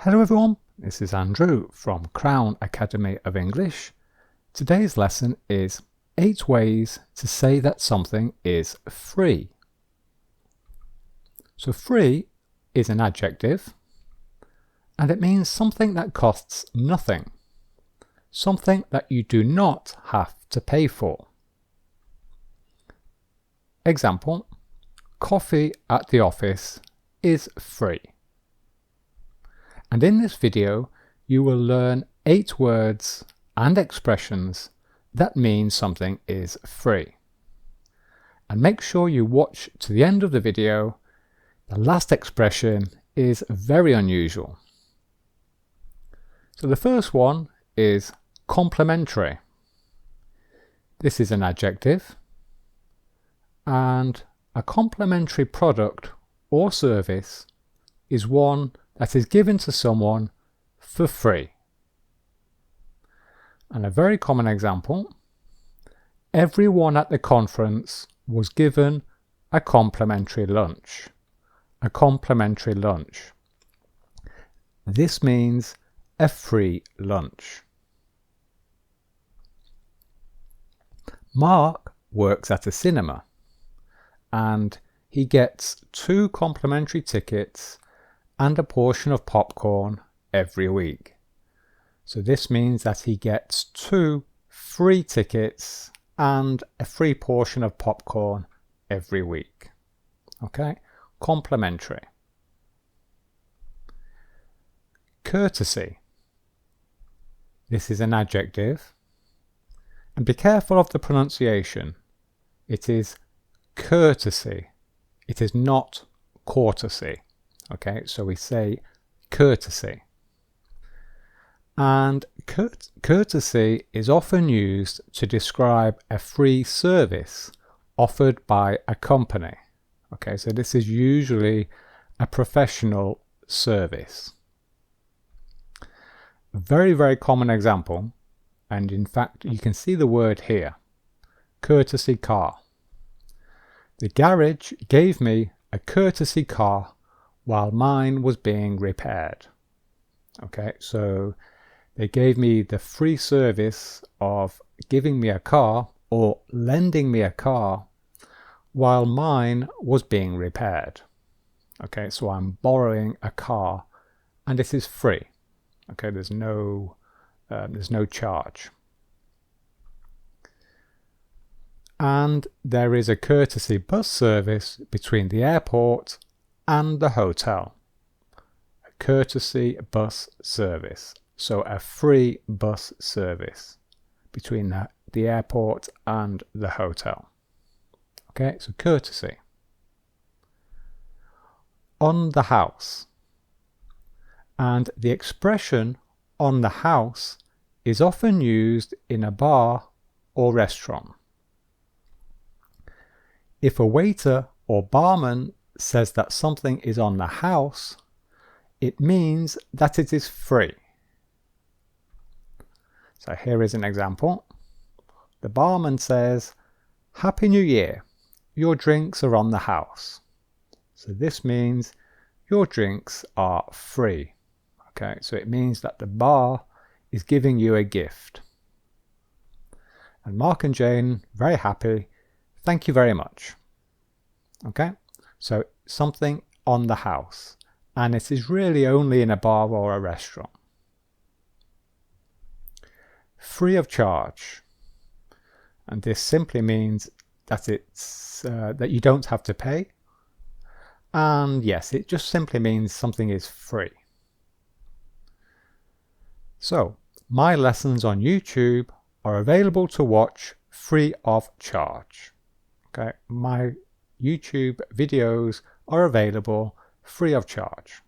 Hello everyone, this is Andrew from Crown Academy of English. Today's lesson is 8 ways to say that something is free. So free is an adjective and it means something that costs nothing, something that you do not have to pay for. Example, coffee at the office is free. And in this video, you will learn 8 words and expressions that mean something is free. And make sure you watch to the end of the video. The last expression is very unusual. So the first one is complimentary. This is an adjective, and a complimentary product or service is one that is given to someone for free. And a very common example, everyone at the conference was given a complimentary lunch. A complimentary lunch. This means a free lunch. Mark works at a cinema and he gets 2 complimentary tickets and a portion of popcorn every week. So this means that he gets 2 free tickets and a free portion of popcorn every week. Okay, complimentary. Courtesy. This is an adjective, and be careful of the pronunciation. It is courtesy. It is not courtesy. Okay, so we say courtesy. And courtesy is often used to describe a free service offered by a company. Okay, so this is usually a professional service. A very, very common example, and in fact you can see the word here, courtesy car. The garage gave me a courtesy car while mine was being repaired. Okay, so they gave me the free service of giving me a car or lending me a car while mine was being repaired. Okay, so I'm borrowing a car and it is free. Okay, there's no charge. And there is a courtesy bus service between the airport and the hotel. A courtesy bus service. So a free bus service between the airport and the hotel. Okay, so courtesy. On the house. And the expression on the house is often used in a bar or restaurant. If a waiter or barman says that something is on the house, it means that it is free. So here is an example. The barman says, "Happy New Year, your drinks are on the house." So this means your drinks are free. Okay, so it means that the bar is giving you a gift. And Mark and Jane, very happy, thank you very much. Okay, so something on the house, and it is really only in a bar or a restaurant. Free of charge, and this simply means that it's that you don't have to pay, and yes, it just simply means something is free. So my lessons on YouTube are available to watch free of charge. Okay, my YouTube videos are available free of charge.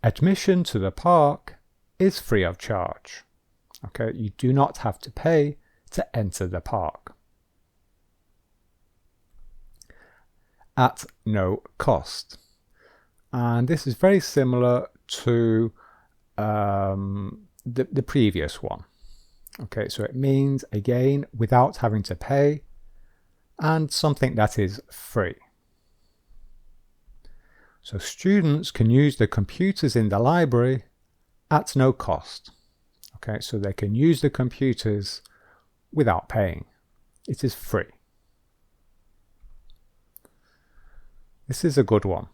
Admission to the park is free of charge. Okay, you do not have to pay to enter the park. At no cost. And this is very similar to the previous one. Okay, so it means again without having to pay and something that is free. So students can use the computers in the library at no cost. Okay, so they can use the computers without paying. It is free. This is a good one.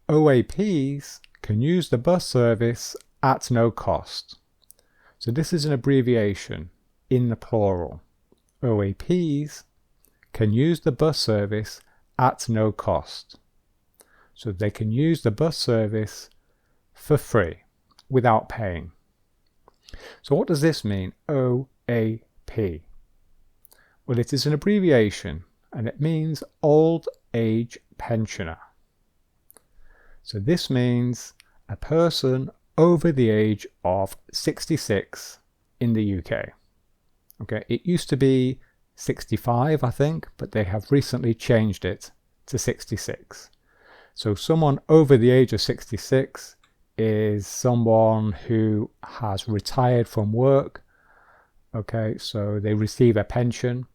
OAPs can use the bus service at no cost. So this is an abbreviation in the plural. OAPs can use the bus service at no cost. So they can use the bus service for free without paying. So what does this mean? OAP. Well, it is an abbreviation and it means old age pensioner. So this means a person over the age of 66 in the UK. Okay, it used to be 65, I think, but they have recently changed it to 66. So someone over the age of 66 is someone who has retired from work. Okay, so they receive a pension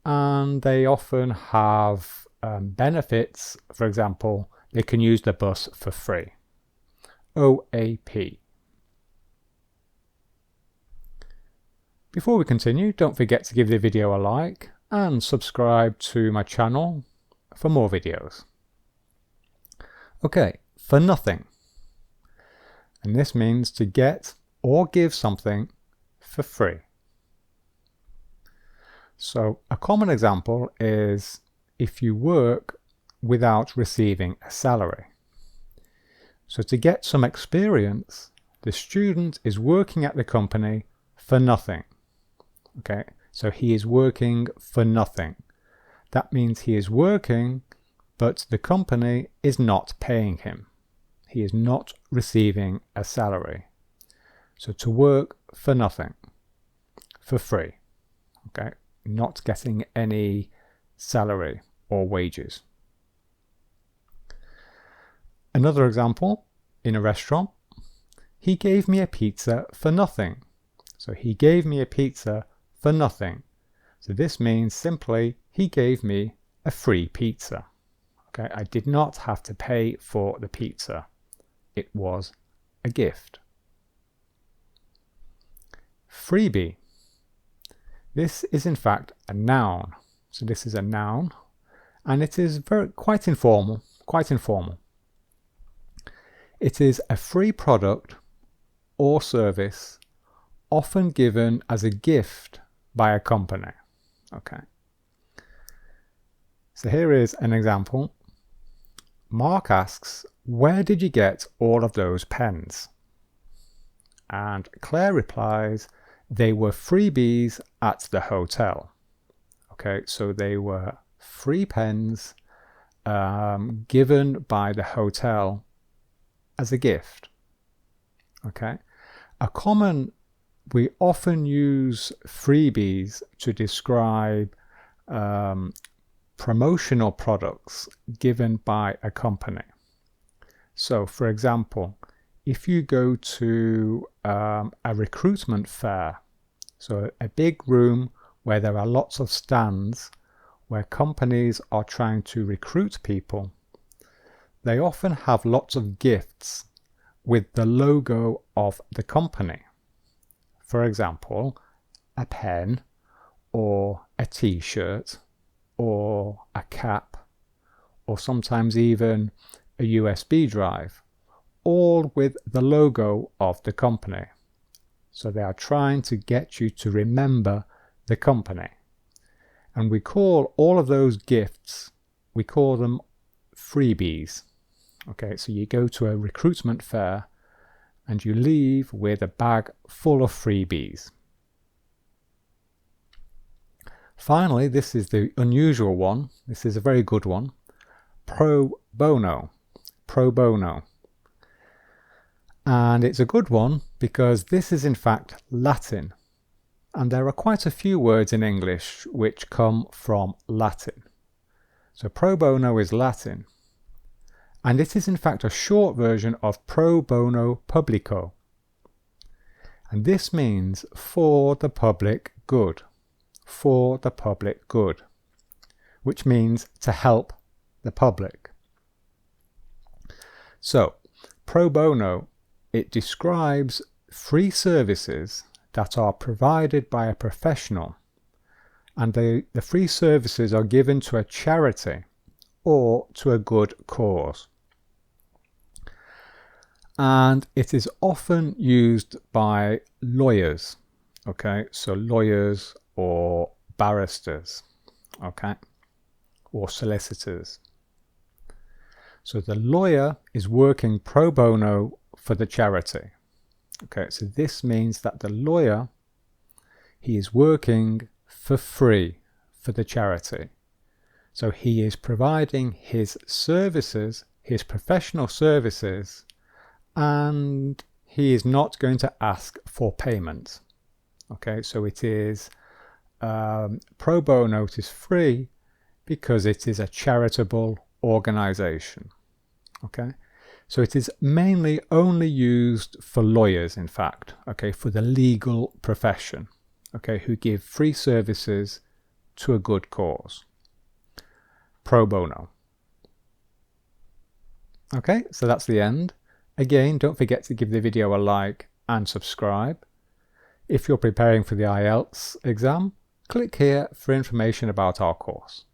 and they often have benefits. For example, they can use the bus for free. OAP. Before we continue, don't forget to give the video a like and subscribe to my channel for more videos. Okay, for nothing. And this means to get or give something for free. So a common example is if you work without receiving a salary. So to get some experience, the student is working at the company for nothing. Okay, so he is working for nothing. That means he is working, but the company is not paying him. He is not receiving a salary. So to work for nothing, for free. Okay, not getting any salary or wages. Another example, in a restaurant, he gave me a pizza for nothing. So he gave me a pizza for nothing. So this means simply he gave me a free pizza. Okay, I did not have to pay for the pizza. It was a gift. Freebie. This is in fact a noun. So this is a noun and it is quite informal. It is a free product or service often given as a gift by a company. Okay. So here is an example. Mark asks, "Where did you get all of those pens?" And Claire replies, "They were freebies at the hotel." Okay, so they were free pens given by the hotel as a gift. Okay, we often use freebies to describe promotional products given by a company. So for example, if you go to a recruitment fair, so a big room where there are lots of stands where companies are trying to recruit people, they often have lots of gifts with the logo of the company. For example, a pen or a t-shirt or a cap or sometimes even a USB drive, all with the logo of the company. So they are trying to get you to remember the company. And we call all of those gifts, we call them freebies. Okay, so you go to a recruitment fair and you leave with a bag full of freebies. Finally, this is the unusual one. This is a very good one. Pro bono. Pro bono. And it's a good one because this is in fact Latin. And there are quite a few words in English which come from Latin. So pro bono is Latin. And it is in fact a short version of pro bono publico. And this means for the public good. For the public good. Which means to help the public. So, pro bono, it describes free services that are provided by a professional, and the free services are given to a charity or to a good cause. And it is often used by lawyers, okay, so lawyers or barristers, okay, or solicitors. So the lawyer is working pro bono for the charity. Okay, so this means that the lawyer, he is working for free for the charity. So he is providing his services, his professional services, and he is not going to ask for payment. Okay, so it is pro bono, it is free because it is a charitable organization. Okay, so it is mainly only used for lawyers, in fact, okay, for the legal profession, okay, who give free services to a good cause. Pro bono. Okay, so that's the end. Again, don't forget to give the video a like and subscribe. If you're preparing for the IELTS exam, click here for information about our course.